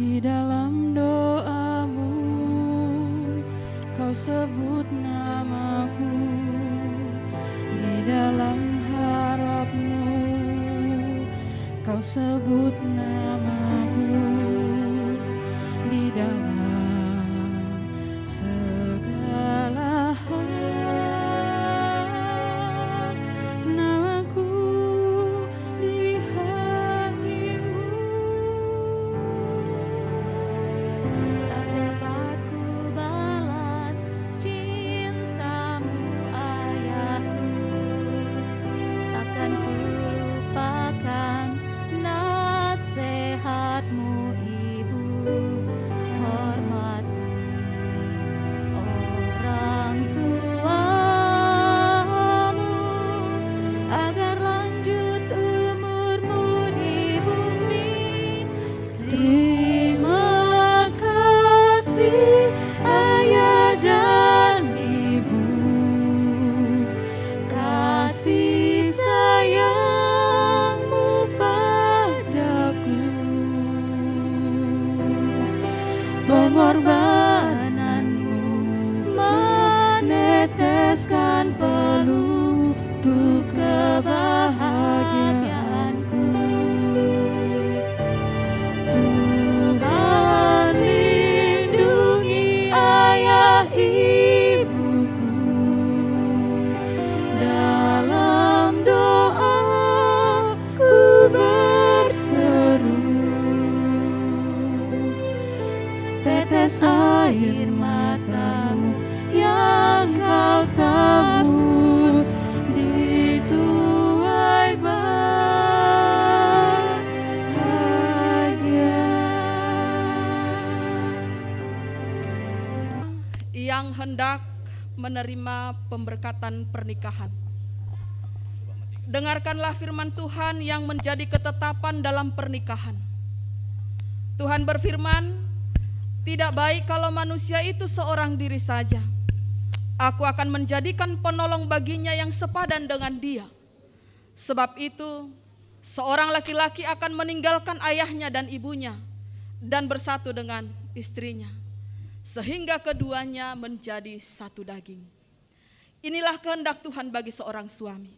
Di dalam doamu kau sebut namaku, di dalam harapmu kau sebut namaku, di dalam segala hal namaku di hatimu. Tak dapat ku balas cintamu ayahku, takkan ku lupakan nasihatmu ibu. Hormati orang tuamu agar lanjut umurmu di bumi. Terima kasih ayah dan ibu, kasih sayangmu padaku, pengorbananmu meneteskan peluh untuk kebahagiaanku. Tuhan lindungi ayah ibuku, dalam doaku berseru, tetes air matamu yang kau tabur di tuai bahagia. Yang hendak menerima pemberkatan pernikahan, dengarkanlah firman Tuhan yang menjadi ketetapan dalam pernikahan. Tuhan berfirman, tidak baik kalau manusia itu seorang diri saja. Aku akan menjadikan penolong baginya yang sepadan dengan dia. Sebab itu, seorang laki-laki akan meninggalkan ayahnya dan ibunya dan bersatu dengan istrinya, sehingga keduanya menjadi satu daging. Inilah kehendak Tuhan bagi seorang suami.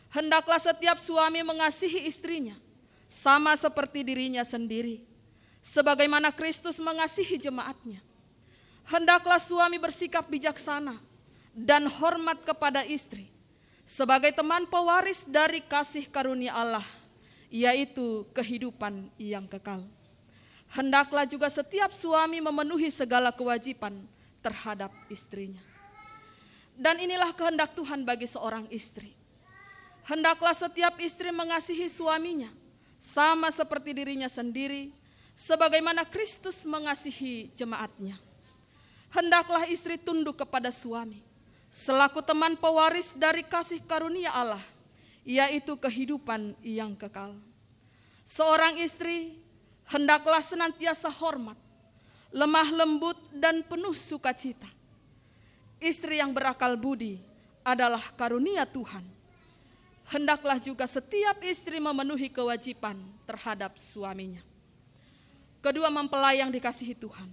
Hendaklah setiap suami mengasihi istrinya sama seperti dirinya sendiri, sebagaimana Kristus mengasihi jemaatnya. Hendaklah suami bersikap bijaksana dan hormat kepada istri sebagai teman pewaris dari kasih karunia Allah, yaitu kehidupan yang kekal. Hendaklah juga setiap suami memenuhi segala kewajiban terhadap istrinya. Dan inilah kehendak Tuhan bagi seorang istri. Hendaklah setiap istri mengasihi suaminya sama seperti dirinya sendiri, sebagaimana Kristus mengasihi jemaatnya. Hendaklah istri tunduk kepada suami selaku teman pewaris dari kasih karunia Allah, yaitu kehidupan yang kekal. Seorang istri hendaklah senantiasa hormat, lemah lembut dan penuh sukacita. Istri yang berakal budi adalah karunia Tuhan. Hendaklah juga setiap istri memenuhi kewajiban terhadap suaminya. Kedua mempelai yang dikasihi Tuhan,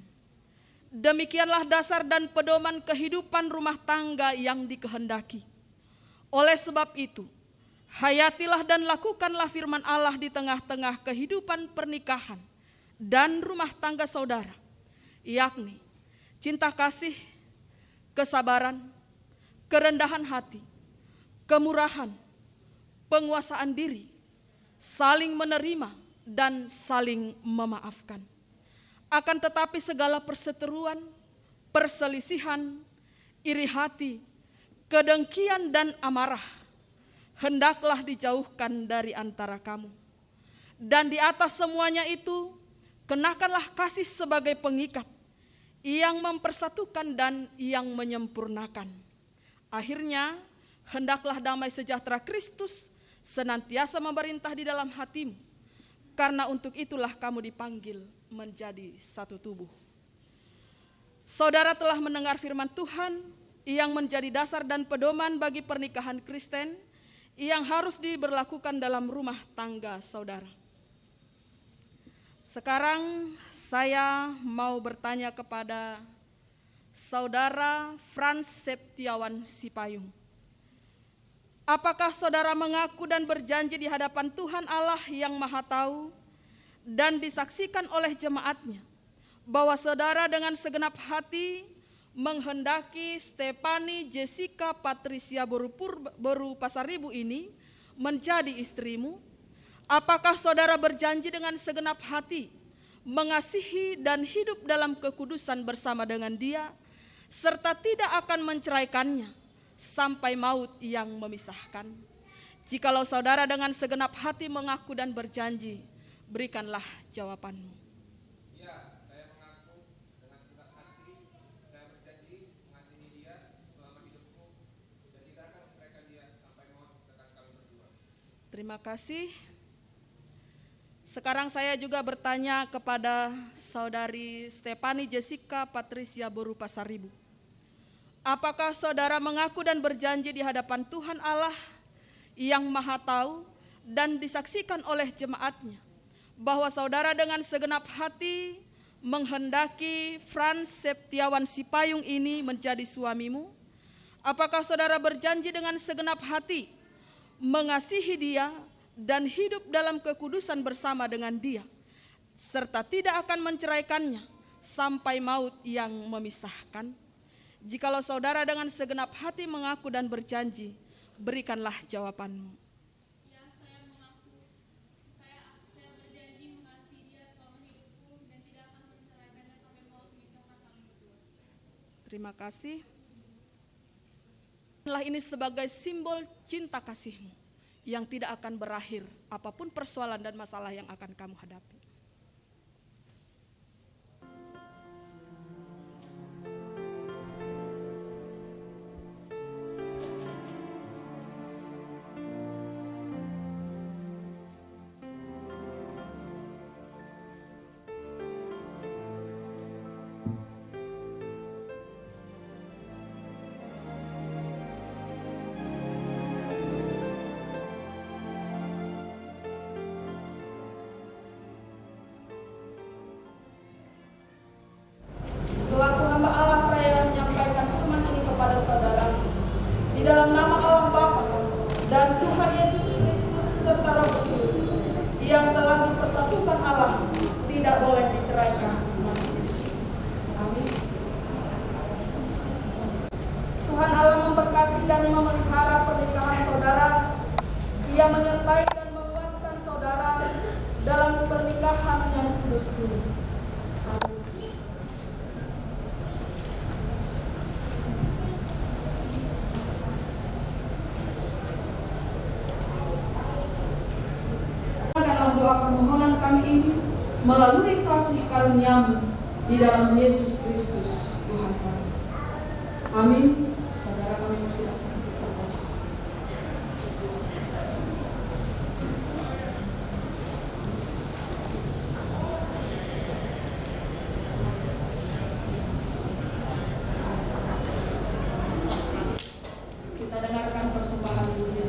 demikianlah dasar dan pedoman kehidupan rumah tangga yang dikehendaki. Oleh sebab itu, hayatilah dan lakukanlah firman Allah di tengah-tengah kehidupan pernikahan dan rumah tangga saudara, yakni cinta kasih, kesabaran, kerendahan hati, kemurahan, penguasaan diri, saling menerima dan saling memaafkan. Akan tetapi segala perseteruan, perselisihan, iri hati, kedengkian dan amarah hendaklah dijauhkan dari antara kamu. Dan di atas semuanya itu, kenakanlah kasih sebagai pengikat yang mempersatukan dan yang menyempurnakan. Akhirnya, hendaklah damai sejahtera Kristus senantiasa memerintah di dalam hatimu, karena untuk itulah kamu dipanggil menjadi satu tubuh. Saudara telah mendengar firman Tuhan yang menjadi dasar dan pedoman bagi pernikahan Kristen yang harus diberlakukan dalam rumah tangga saudara. Sekarang saya mau bertanya kepada Saudara Frans Septiawan Sipayung. Apakah saudara mengaku dan berjanji di hadapan Tuhan Allah yang Maha Tahu dan disaksikan oleh jemaatnya bahwa saudara dengan segenap hati menghendaki Stefani Jessica Patricia Boru Pasaribu ini menjadi istrimu? Apakah saudara berjanji dengan segenap hati mengasihi dan hidup dalam kekudusan bersama dengan dia, serta tidak akan menceraikannya sampai maut yang memisahkan? Jikalau saudara dengan segenap hati mengaku dan berjanji, berikanlah jawabanmu. Ya, saya mengaku dengan segenap hati, saya berjanji mengasihi dia selama hidupku dan tidak akan menceraikan dia sampai maut memisahkan kami berdua. Terima kasih. Sekarang saya juga bertanya kepada Saudari Stefani Jessica Patricia Boru Pasaribu. Apakah saudara mengaku dan berjanji di hadapan Tuhan Allah yang Maha Tahu dan disaksikan oleh jemaatnya bahwa saudara dengan segenap hati menghendaki Frans Septiawan Sipayung ini menjadi suamimu? Apakah saudara berjanji dengan segenap hati mengasihi dia dan hidup dalam kekudusan bersama dengan dia, serta tidak akan menceraikannya sampai maut yang memisahkan? Jikalau saudara dengan segenap hati mengaku dan berjanji, berikanlah jawabanmu. Ya, saya mengaku. Saya berjanji mengasihi dia selama hidupku dan tidak akan menceraikannya sampai maut memisahkan kami berdua. Terima kasih. Ini sebagai simbol cinta kasihmu yang tidak akan berakhir apapun persoalan dan masalah yang akan kamu hadapi. Selaku hamba Allah, saya menyampaikan firman ini kepada saudara di dalam nama Allah Bapa dan Tuhan Yesus Kristus serta Roh Kudus yang telah dipersatukan Allah, tidak boleh diceraikan manusia. Amin. Tuhan Allah memberkati dan memelihara pernikahan saudara. Ia menyertai dan menguatkan saudara dalam pernikahan yang kudus ini. Amin. Doa permohonan kami ini melalui kasih karunia-Mu di dalam Yesus Kristus Tuhan kami. Amin. Saudara kami persilakan berdoa. Kita dengarkan persembahan Yesus.